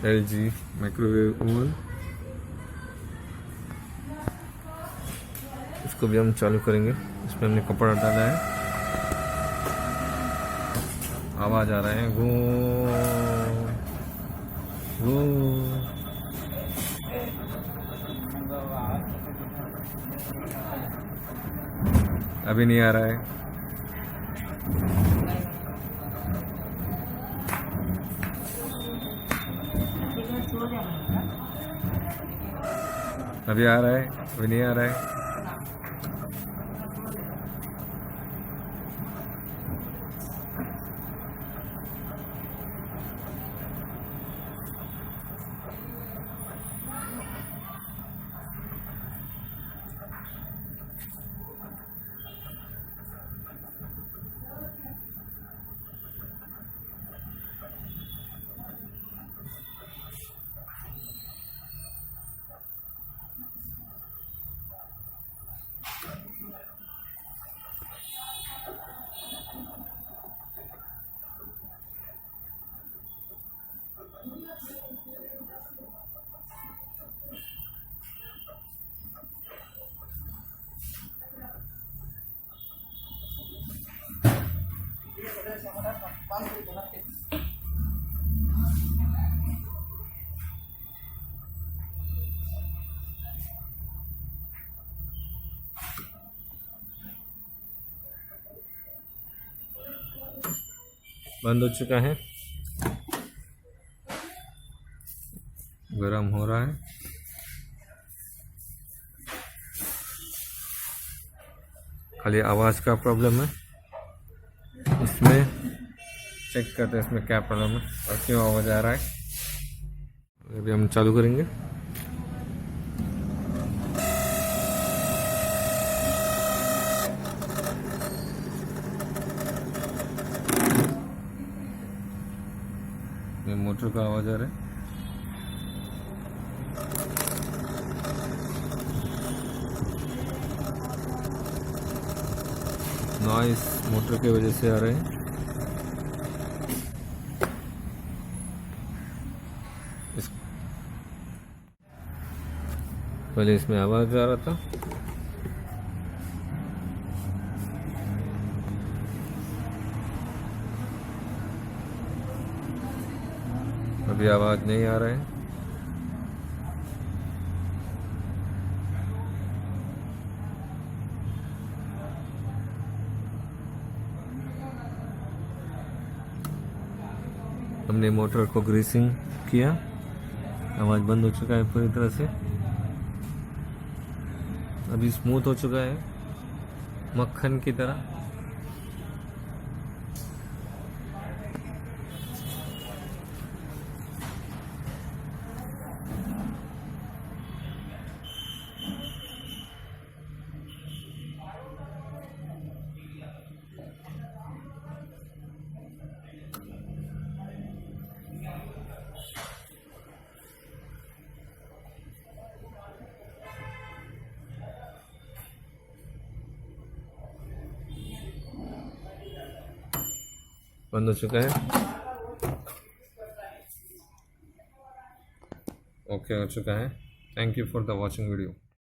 LG microwave oven, इसको भी हम चालू करेंगे। इसमें हमने कपड़ा डाला है, आवाज आ रहा है गो गो। अभी नहीं आ रहा है। अभी आ रहा है, अभी नहीं आ रहा है। बंद हो चुका है, गरम हो रहा है। खाली आवाज़ का प्रॉब्लम है, इसमें चेक करते हैं इसमें क्या प्रॉब्लम है और क्यों आवाज़ आ रहा है। अभी हम चालू करेंगे। ये मोटर का आवाज़ आ रहा है। नॉइस मोटर की वजह से आ रहे हैं। पहले इसमें आवाज़ आ रहा था, अभी आवाज़ नहीं आ रहा है। हमने मोटर को ग्रीसिंग किया, आवाज़ बंद हो चुका है पूरी तरह से। अभी स्मूथ हो चुका है मक्खन की तरह। बंद हो चुका है, ओके हो चुका है। Thank you for the watching video.